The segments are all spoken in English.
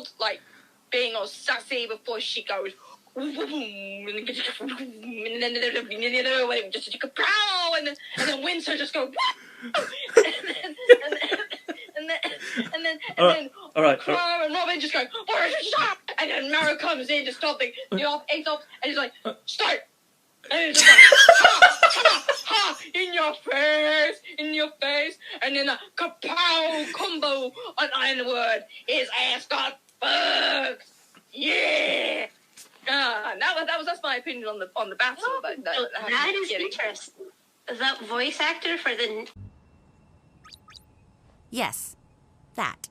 Child, like, being all sassy before she goes, and then just kapow, and then Windsor just go, and then Clara and Robin just go, stop, and then Mara comes in to stop the Aesop, and he's like, start, and it's just like, ha, in your face, and then a kapow combo on Ironwood, his ass got fucked, yeah. That's my opinion on the battle. But that is interesting. The voice actor for the... Yes, that.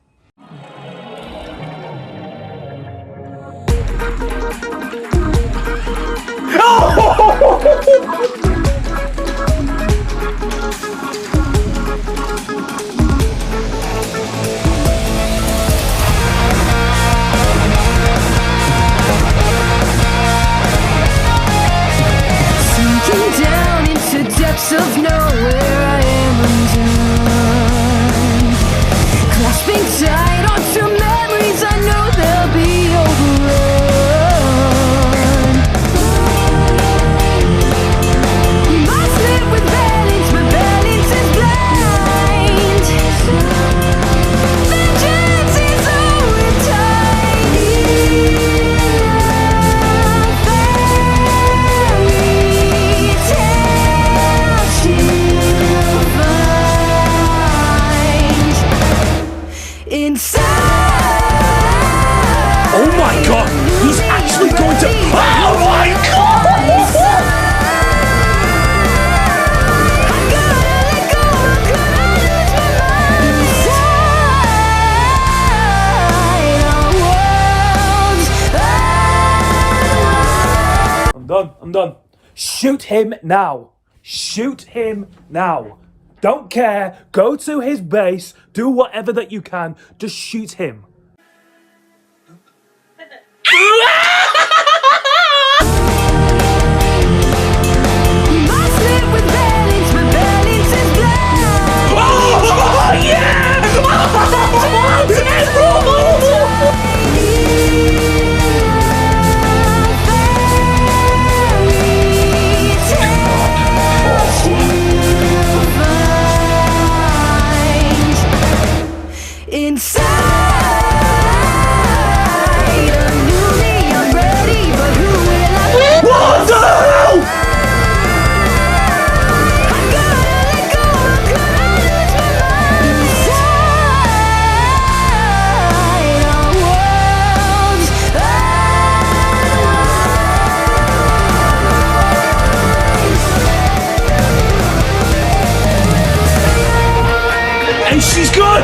Sinking down into depths of nowhere, I am undone. Clasping tight onto memories, I know they'll be overrun. Must live with balance, but balance is blind. Vengeance is all we're Oh my god! He's actually going to... Oh my god! I'm done. Shoot him now. Shoot him now. Don't care. Go to his base. Do whatever that you can. Just shoot him. And she's gone!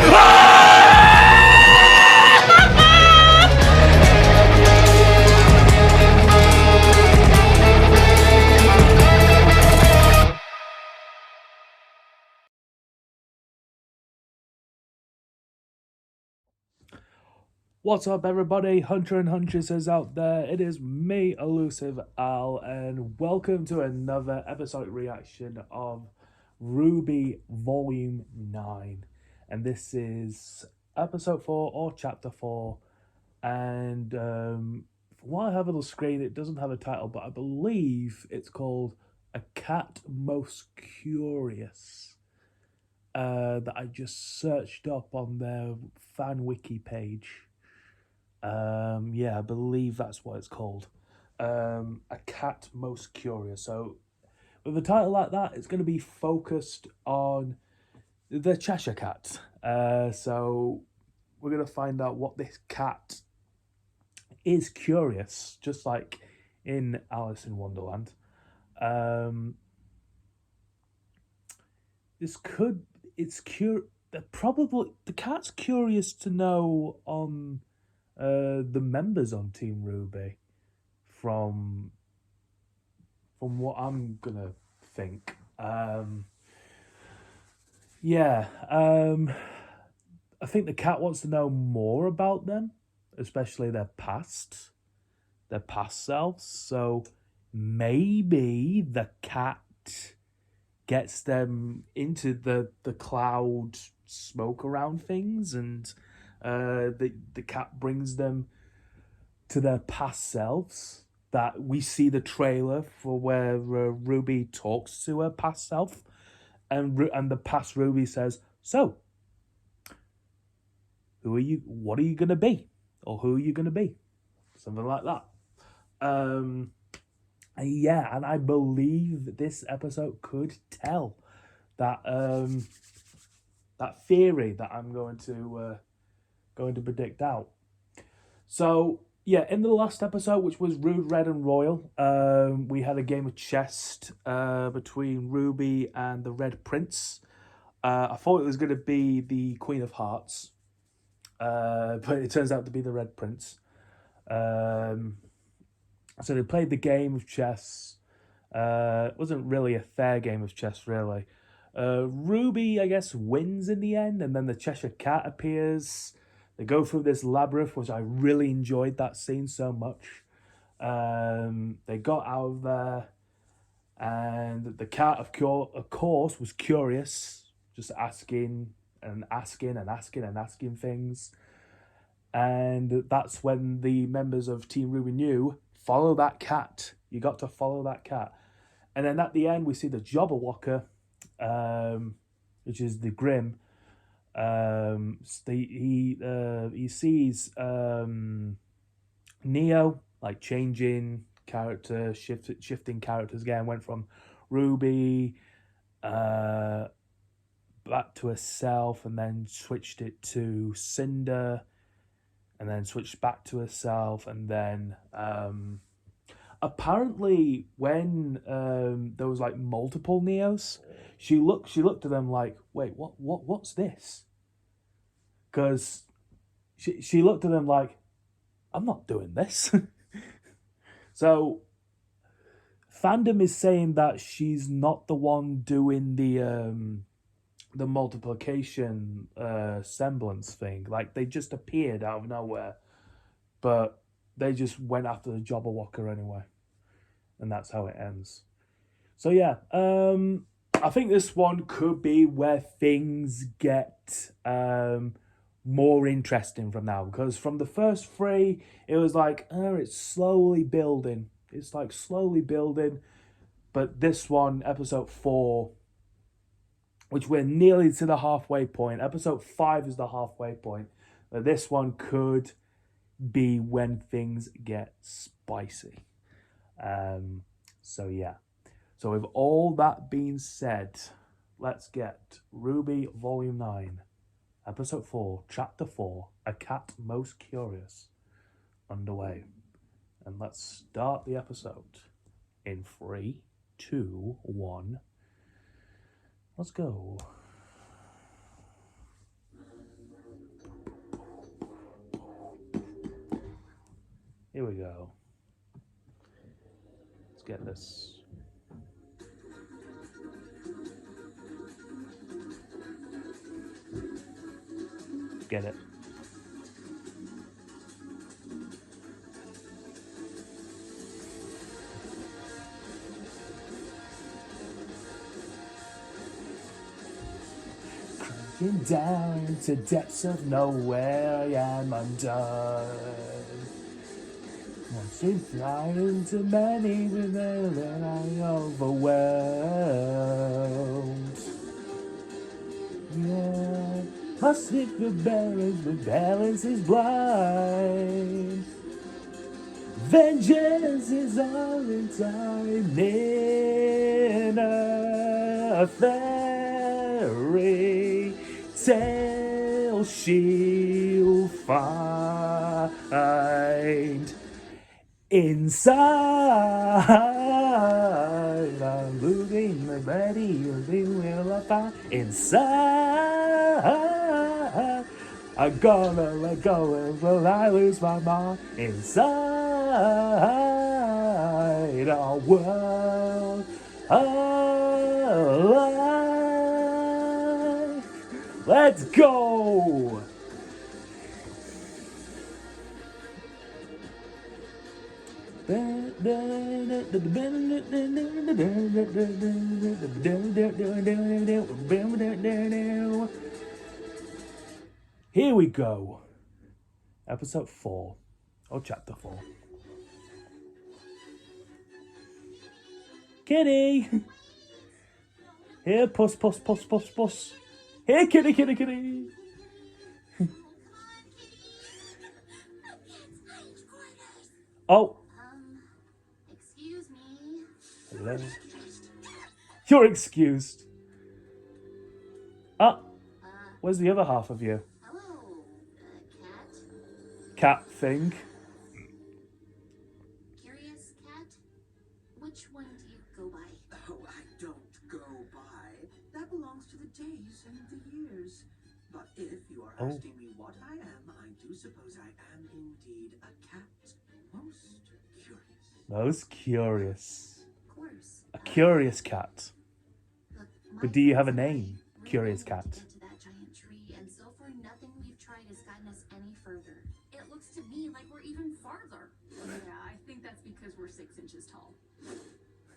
What's up, everybody? Hunter and Huntresses out there. It is me, ElusiveOwl, and welcome to another episodic reaction of RWBY Volume 9. And this is episode 4 or chapter 4. And from what I have on the screen, it doesn't have a title, but I believe it's called A Cat Most Curious. That I just searched up on their fan wiki page. Yeah, I believe that's what it's called. A Cat Most Curious. So with a title like that, it's going to be focused on the Cheshire Cat. So we're going to find out what this cat is curious, just like in Alice in Wonderland. The cat's curious to know on the members on Team RWBY from what I'm gonna think. I think the cat wants to know more about them, especially their past selves. So maybe the cat gets them into the cloud smoke around things and The cat brings them to their past selves. That we see the trailer for where Ruby talks to her past self, and the past Ruby says, "So, who are you? What are you gonna be, or who are you gonna be?" Something like that. And I believe this episode could tell that that theory that I'm going to predict out. So yeah, in the last episode, which was Rude, Red, and Royal, we had a game of chess between Ruby and the Red Prince. I thought it was going to be the Queen of Hearts, but it turns out to be the Red Prince. So they played the game of chess. It wasn't really a fair game of chess, really. Ruby, I guess, wins in the end, and then the Cheshire Cat appears. They go through this labyrinth, which I really enjoyed that scene so much. They got out of there, and the cat, of course, was curious, just asking things. And that's when the members of Team Ruby knew, follow that cat. You got to follow that cat. And then at the end, we see the Jobberwocker, which is the Grim. He sees Neo like changing character, shifting characters again. Went from Ruby back to herself, and then switched it to Cinder, and then switched back to herself, and then apparently when there was like multiple Neos, she looked at them like, wait, what's this? Because she looked at them like, I'm not doing this. So fandom is saying that she's not the one doing the multiplication semblance thing. Like, they just appeared out of nowhere, but they just went after the Jobberwocker anyway, and that's how it ends. So yeah, I think this one could be where things get more interesting from now, because from the first three, it was like, it's slowly building. It's like slowly building. But this one, episode 4, which we're nearly to the halfway point. Episode 5 is the halfway point. But this one could be when things get spicy. So yeah. So with all that being said, let's get RWBY Volume 9, Episode 4, Chapter 4, A Cat Most Curious, underway. And let's start the episode in 3, 2, 1. Let's go. Here we go. Let's get this. Get it. Crying down to depths of nowhere, I am undone. Once you fly into many, then I'm overwhelmed. Yeah. I slip the balance is blind. Vengeance is all in time. In a fairy tale she'll find. Inside, I'm losing my body, will I find? Inside, I'm gonna let go and will I lose my mind? Inside our world alive. Let's go! Here we go. Episode 4. Or chapter 4. Kitty! Here, puss, puss, puss, puss, puss. Here, kitty, kitty, kitty. Oh. Excuse me. Hello. You're excused. Ah. Where's the other half of you? Hello, cat. Cat thing. Curious cat? Which one do you go by? Oh, I don't go by. That belongs to the days and the years. But if you are asking me what I am, I do suppose I am indeed a cat. Most curious. Most curious. Of course. A curious cat. Look, But do you have a name? Curious cat. To get to that giant tree, and so far nothing we've tried has gotten us any further. It looks to me like we're even farther. Yeah, I think that's because we're 6 inches tall.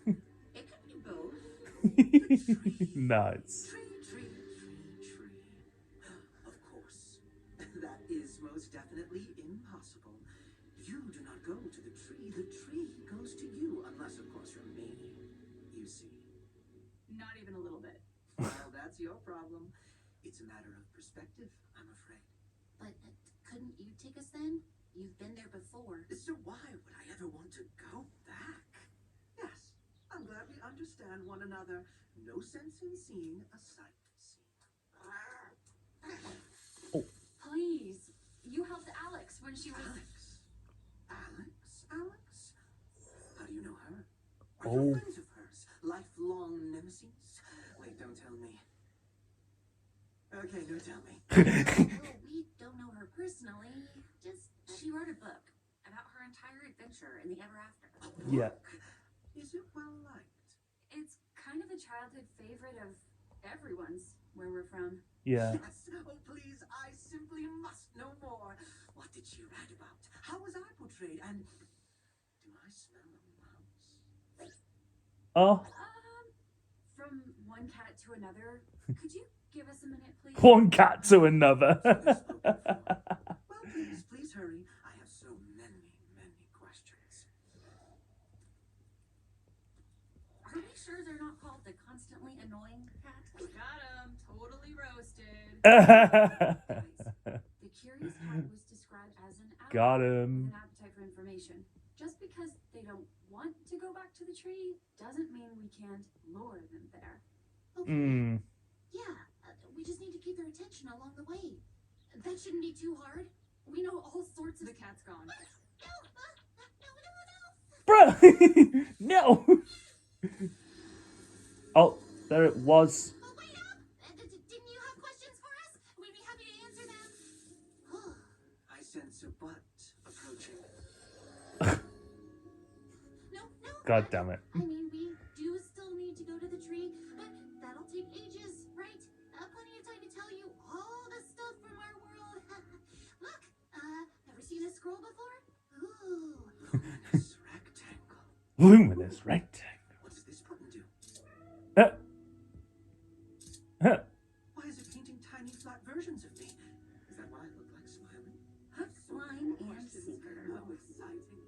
It could be both. Nice. Tree. Of course. That is most definitely impossible. You do not go to the tree goes to you, unless of course you're me. You see. Not even a little bit. Well, that's your problem. It's a matter of perspective, I'm afraid. But couldn't you take us then? You've been there before. So why would I ever want to go back? Yes, I'm glad we understand one another. No sense in seeing a sight seen. Please. You helped Alex when she was... Alex? How do you know her? Are Oh. you friends of hers? Lifelong nemesis? Wait, don't tell me. Okay, no, tell me. Well, we don't know her personally. Just she wrote a book about her entire adventure in the ever after. Yeah. Is it well liked? It's kind of a childhood favorite of everyone's where we're from. Yeah. Yes. Oh, please, I simply must know more. What did she write about? How was I portrayed? And do I smell a mouse? Oh. From one cat to another. Could you give us a minute, please? One cat to another. Well, please hurry. I have so many questions. Are we sure they're not called the constantly annoying cat? Got him. Totally roasted. The curious cat was described as an owl Got With him. an appetite for information. Just because they don't want to go back to the tree doesn't mean we can't lure them there. Okay. Mm. Yeah, we just need to keep their attention along the way. That shouldn't be too hard. We know all sorts of... The cat's gone. Bro! No! Oh, there it was. Oh, wait up! Didn't you have questions for us? We'd be happy to answer them. I sense a butt approaching. No. God damn it. I mean, we do still need to go to the tree, but that'll take ages, right? Plenty of time to tell you all the stuff from our world. Look, ever seen a scroll before? Ooh. Luminous rectangle. Luminous rectangle. What does this button do? Why is it painting tiny flat versions of me? Is that why I look like smiling? Swine and seeker. How exciting.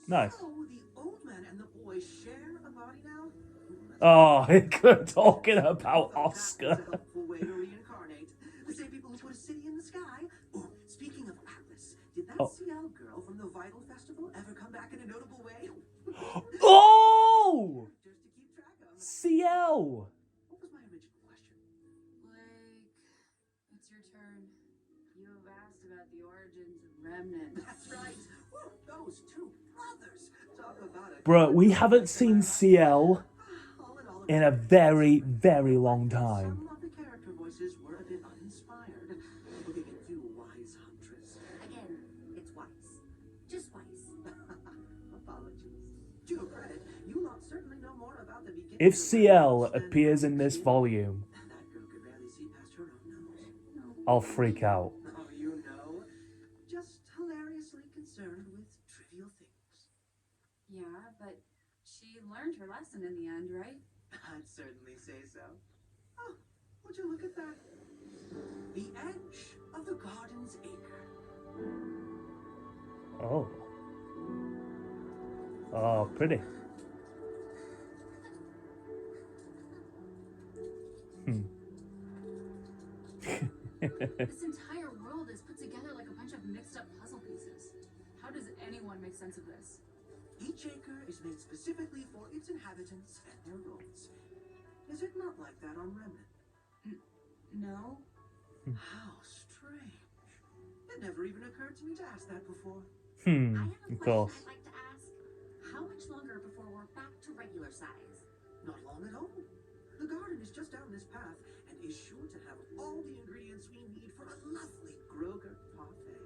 Nice. So the old man and the boy share a body now? Oh, good talking about That's Oscar. a helpful way to reincarnate. The same people who put a city in the sky. Oh, speaking of Atlas, did that CL girl from the Vital Festival ever come back in a notable way? Oh! Just to keep track of. CL! What was my original question? Blake, it's your turn. You've asked about the origins of Remnant. That's right. Woo, those two brothers. Talk about it. Bro, we haven't seen CL All in all, in a very, very long time. some of the character voices were a bit uninspired. Looking at you, wise huntress. Again, it's wise. Just wise. Apologies. To your credit, you lot certainly know more about the beginning. If CL appears in this volume, That girl could barely see past her own nose. I'll freak out. Oh, you know, just hilariously concerned with trivial things. Yeah, but she learned her lesson in the end, right? I'd certainly say so. Oh, would you look at that? The edge of the garden's acre. Oh. Oh, pretty. Hmm. This entire world is put together like a bunch of mixed up puzzle pieces. How does anyone make sense of this? Each acre is made specifically for its inhabitants and their roles. Is it not like that on Remnant? No. How strange. It never even occurred to me to ask that before. I have a Of question course. I'd like to ask. How much longer before we're back to regular size? Not long at all. The garden is just down this path and is sure to have all the ingredients we need for a lovely Grogurt parfait.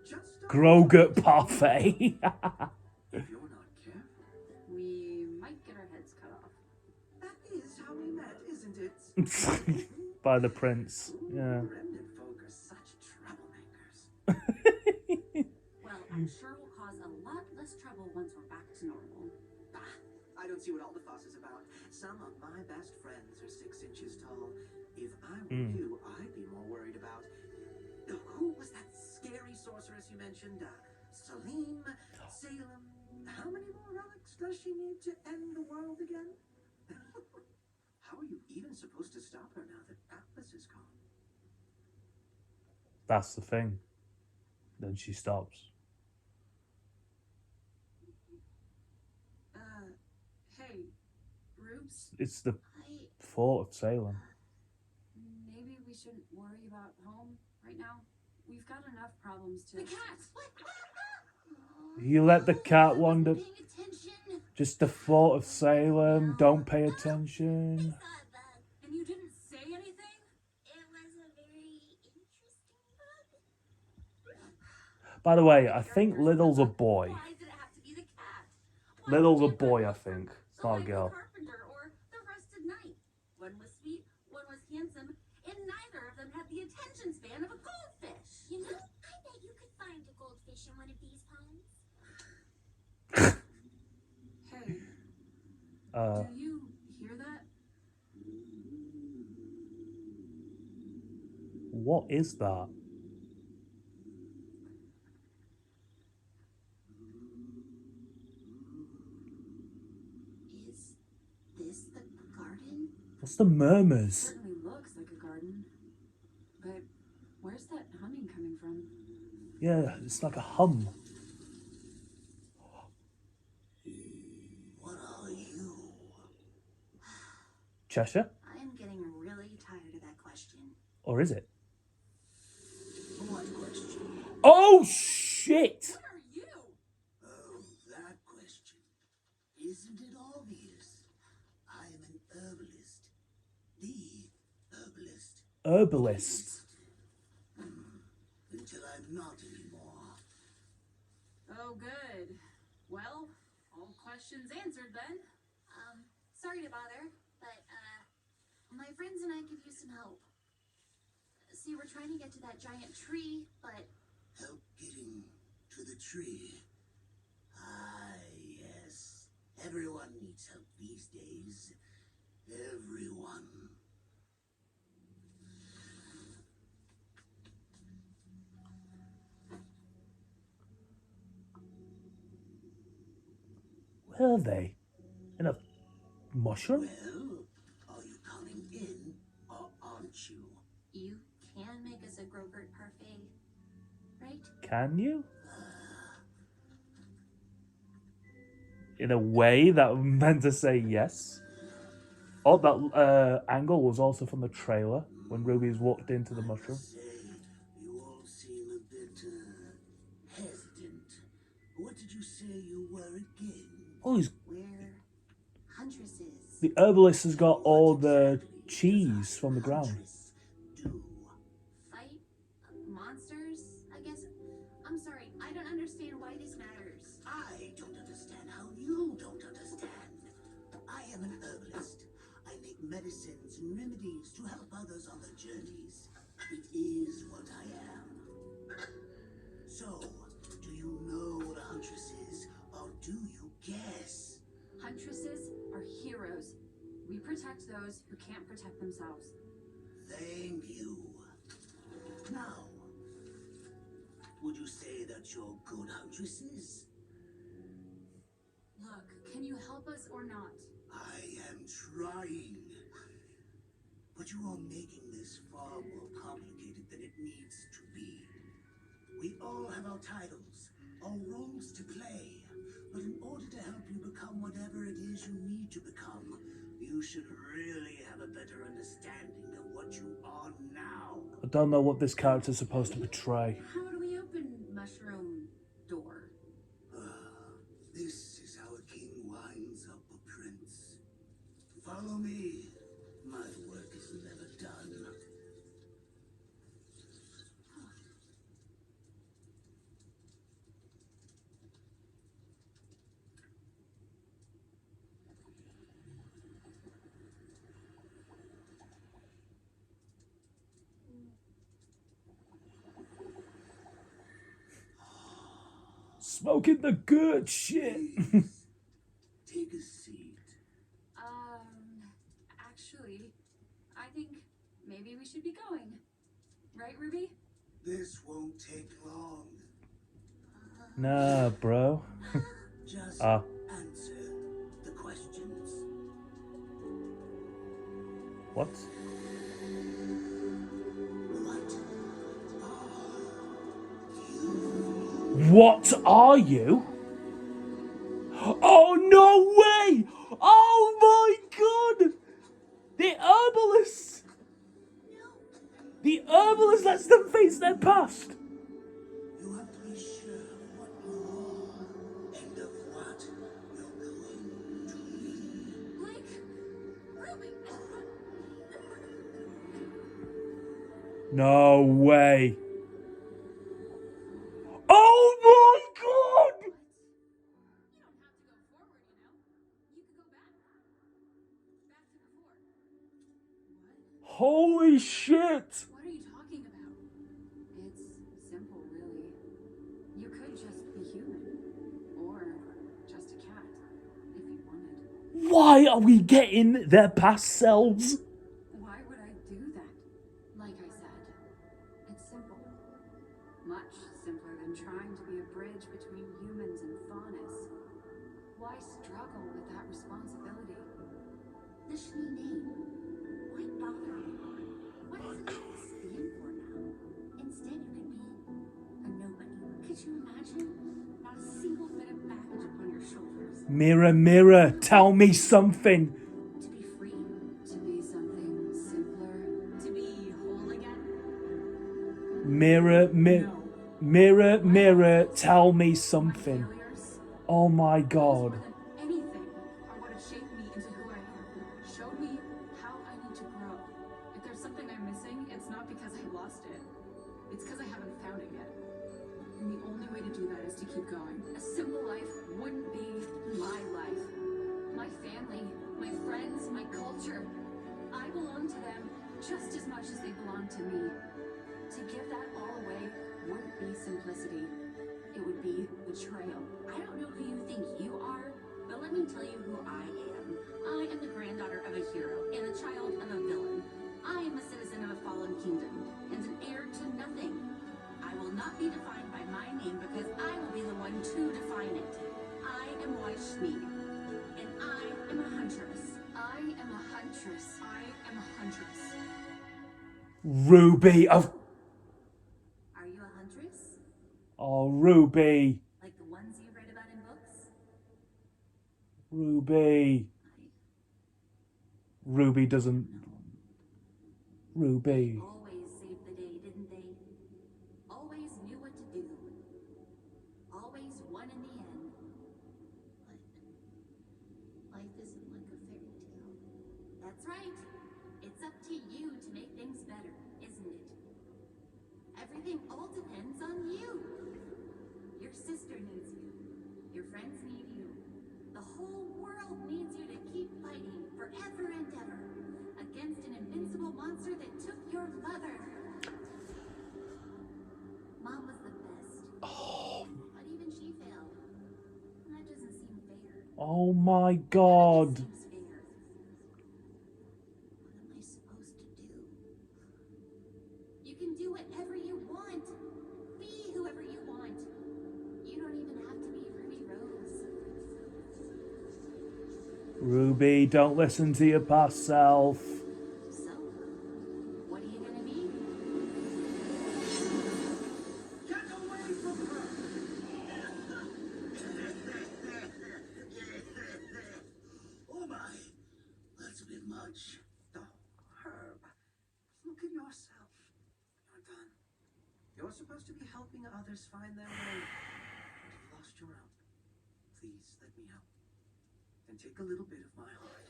Just a- Grogurt parfait. If you're not careful. We might get our heads cut off. That is how we met, isn't it? By the prince. Yeah. Remnant folk are such troublemakers. Well, I'm sure we'll cause a lot less trouble once we're back to normal. Bah, I don't see what all the fuss is about. Some of my best friends are 6 inches tall. If I were you, I'd be more worried about... Who was that scary sorceress you mentioned? Salem? Salem? How many more relics does she need to end the world again? How are you even supposed to stop her now that Atlas is gone? That's the thing. Then she stops. Hey, Rubes, It's the I... fort of Salem. maybe we shouldn't worry about home right now. We've got enough problems to... The cat! What? You let the cat wander. Paying attention. Just the fort of Salem. Don't pay attention. Saw that. And you didn't say anything? It was a very interesting bug. By the way, I think Little's a boy. Why did it have to be the cat? Little's a boy, I think. It's not a Like girl. the carpenter or the rusted knight. One was sweet, one was handsome, and neither of them had the attention span of a goldfish. You know, I bet you could find a goldfish in one of these ponds. Hey, Uh, do you hear that? what is that? Is this the garden? What's the murmurs? Certainly looks like a garden. But where's that humming coming from? Yeah, it's like a hum. What are you? Cheshire? I am getting really tired of that question. Or is it? What question? Oh, shit! What are you? Oh, that question. Isn't it obvious? I am an herbalist. The herbalist. Herbalist. Until I'm not anymore. Oh, good. Well, all questions answered then. Sorry to bother, but, my friends and I could use some help. See, we're trying to get to that giant tree, but Help getting to the tree. Ah, yes. Everyone needs help these days. Everyone. Where are they? In a mushroom? Well, are you coming in or aren't you? you can make us a Grogurt parfait, right? Can you? In a way that meant to say yes. Oh, that angle was also from the trailer when Ruby's walked into the mushroom. Say, you all seem a bit hesitant. What did you say you were again? Oh, We're huntresses. the herbalist has got all the cheese from the ground. Huntress do. Fight monsters, I guess. I'm sorry, I don't understand why this matters. I don't understand how you don't understand. I am an herbalist. I make medicines and remedies to help others on their journeys. It is what I am. So, do you know what a huntress is, or do you guess? Huntresses are heroes. We protect those who can't protect themselves. Thank you. Now, would would you say that you're good huntresses? Look, can you help us or not? I am trying. But you are making this far more complicated than it needs to be. We all have our titles, our roles to play. But in order to help you become whatever it is you need to become, you should really have a better understanding of what you are now. I don't know what this character's supposed to portray. How do we open mushroom door? This is how a king winds up a prince. Follow me. My work is never done. Smoking the good shit. Please, take a seat. Actually, I think maybe we should be going. Right, Ruby? This won't take long. Nah, bro. Just Ah. answer the questions. What? What What are you? are you? Oh, no way! Oh my god! The herbalist! The herbalist lets them face their past! You have to be sure of what you are and of what you're going to be. Blake! Ruby! No way! Oh my god! You don't have to go forward, you know? You could go back. Back to before. What? Holy shit! What are you talking about? It's simple, really. You could just be human. Or just a cat, if you wanted. Why are we getting their past selves? Why would I do that? Like I said, it's simple. Much simpler than trying to be a bridge between humans and faunus. Why struggle with that responsibility? The Shni name. Why bother anymore? What does it stand for now? Instead, you could be a nobody. Could you imagine? Not a single bit of baggage upon your shoulders. Mirror, mirror, tell me something. To be free. To be something simpler. To be whole again? Mirror, No. mirror, mirror, tell me My something. failures, Oh my those god. more than anything, are what have shaped me into who I am. Showed me how I need to grow. If there's something I'm missing, it's not because I lost it. It's because I haven't found it yet. And the only way to do that is to keep going. A simple life wouldn't be my life. My family, my friends, my culture. I belong to them just as much as they belong to me. To give that all away wouldn't be simplicity. It would be betrayal. I don't know who you think you are, but let me tell you who I am. I am the granddaughter of a hero and the child of a villain. I am a citizen of a fallen kingdom and an heir to nothing. I will not be defined by my name because I will be the one to define it. I am White Shni, and I am a huntress. I am a huntress. I am a huntress. Ruby of... Are you a huntress? Oh, Ruby. Like the ones you read about in books? Ruby. Ruby doesn't... Ruby. Always saved the day, didn't they? Always knew what to do. Always won in the end. But life isn't like a fairy tale. That's right. It's up to you to make things better, isn't it? Everything all depends on you. Your sister needs you. Your friends need you. The whole world needs you to keep fighting forever and ever against an invincible monster that took your mother. Mom was the best. But even she failed. That doesn't seem fair. Oh my god. Seems fair. What am I supposed to do? You can do whatever you want. Be whoever you want. Ruby, don't listen to your past self. So, what are you gonna be? Get away from her! Oh my, that's a bit much. Oh, Herb, look at yourself. You're done. You're supposed to be helping others find their way. But you've lost your own. Please let me help. And take a little bit of my heart.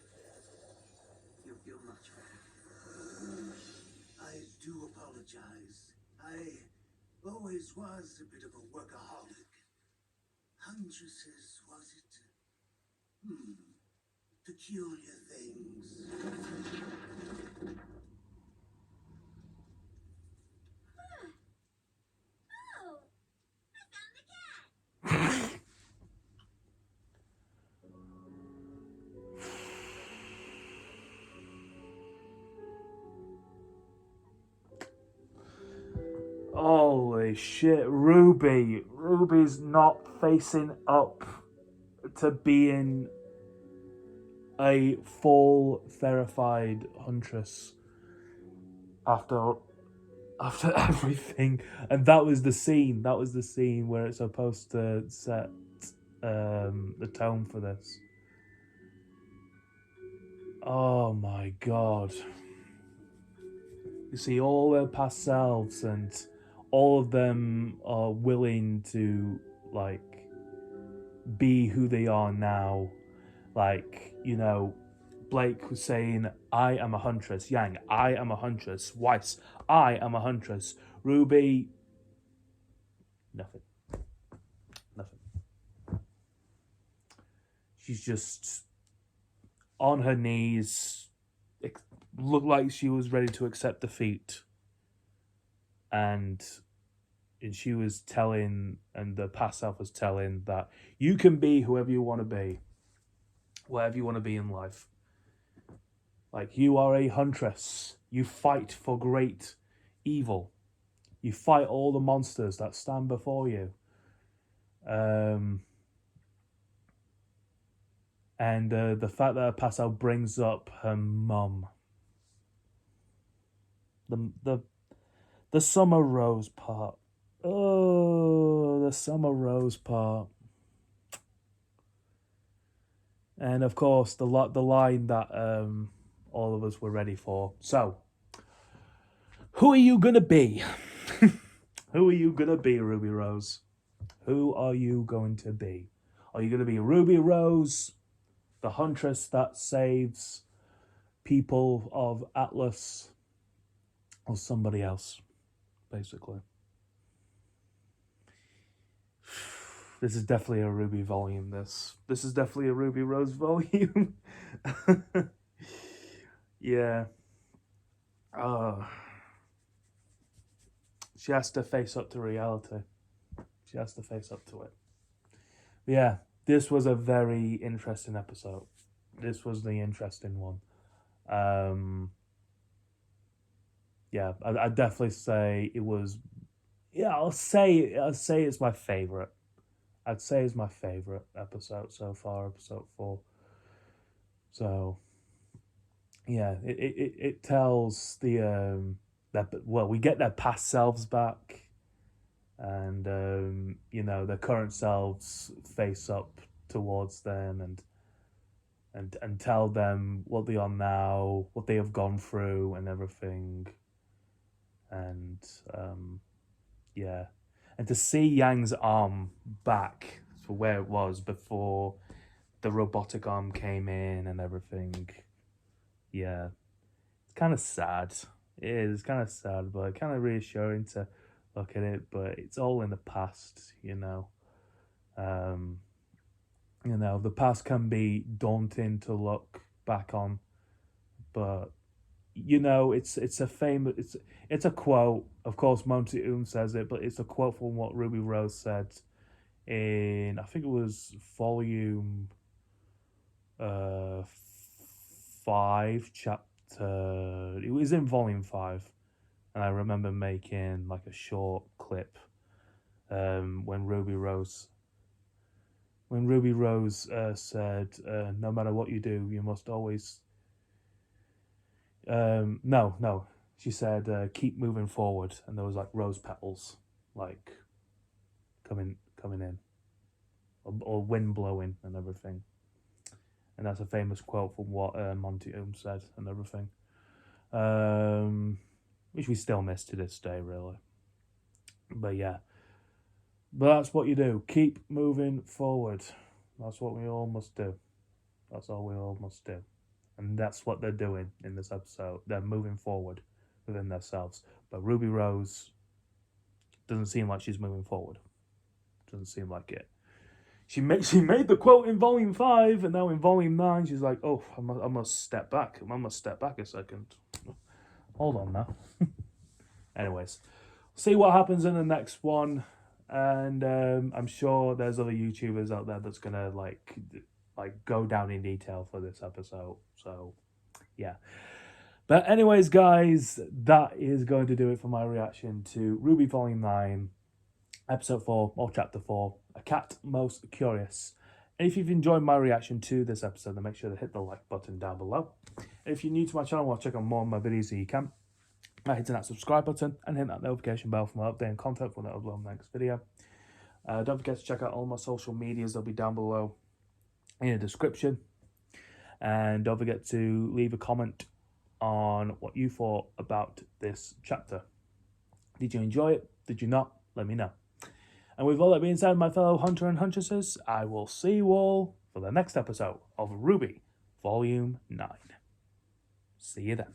You'll feel much better. I do apologize. I always was a bit of a workaholic. Huntresses, was it? Peculiar things. Oh, I found the cat. Holy shit, Ruby. Ruby's not facing up to being a full verified huntress after everything. And that was the scene. That was the scene where it's supposed to set the tone for this. Oh my god. You see all their past selves, and all of them are willing to, like, be who they are now. Like, you know, Blake was saying, I am a huntress. Yang, I am a huntress. Weiss, I am a huntress. Ruby, nothing. Nothing. She's just on her knees, looked like she was ready to accept defeat. And she was telling, and the past self was telling, that you can be whoever you want to be. Whatever you want to be in life. Like, you are a huntress. You fight for great evil. You fight all the monsters that stand before you. And the fact that Pascal brings up her mum. The Summer Rose part. Oh, the Summer Rose part. And of course, the line that all of us were ready for. So, who are you gonna be? Who are you gonna be, Ruby Rose? Who are you going to be? Are you gonna be Ruby Rose, the huntress that saves people of Atlas, or somebody else, basically? This is definitely a Ruby volume, this is definitely a Ruby Rose volume. Yeah. She has to face up to reality. She has to face up to it. But yeah, this was a very interesting episode. This was the interesting one. Yeah, I'd definitely say it was. Yeah, I'll say it's my favorite. I'd say it's my favorite episode so far, episode 4. So, yeah, it tells the that, well, we get their past selves back, and you know, their current selves face up towards them and tell them what they are now, what they have gone through, and everything. And yeah, and to see Yang's arm back for where it was before the robotic arm came in and everything, yeah, it's kind of sad. It is kind of sad, but kind of reassuring to look at it. But it's all in the past, you know. You know, the past can be daunting to look back on, but you know, it's a famous, it's a quote. Of course, Monty says it, but it's a quote from what Ruby Rose said in, I think it was volume 5, chapter. It was in volume 5, and I remember making like a short clip when Ruby Rose when Ruby Rose said, no matter what you do, you must always... No. She said, keep moving forward. And there was like rose petals, like coming in. Or wind blowing and everything. And that's a famous quote from what Monty said and everything. Which we still miss to this day, really. But yeah. But that's what you do. Keep moving forward. That's what we all must do. That's all we all must do. And that's what they're doing in this episode. They're moving forward within themselves. But Ruby Rose doesn't seem like she's moving forward. Doesn't seem like it. She made the quote in Volume 5, and now in Volume 9, she's like, oh, I must step back. I must step back a second. Hold on now. Anyways, see what happens in the next one. And I'm sure there's other YouTubers out there that's gonna like go down in detail for this episode. So yeah. But anyways, guys, that is going to do it for my reaction to RWBY Volume 9, Episode 4, or Chapter 4, A Cat Most Curious. And if you've enjoyed my reaction to this episode, then make sure to hit the like button down below. And if you're new to my channel, want to check out more of my videos, so you can. By hitting that subscribe button and hit that notification bell for my updating content when I upload my next video. Don't forget to check out all my social medias. They'll be down below in the description. And don't forget to leave a comment on what you thought about this chapter. Did you enjoy it? Did you not? Let me know. And with all that being said, my fellow hunter and huntresses, I will see you all for the next episode of RWBY Volume 9. See you then.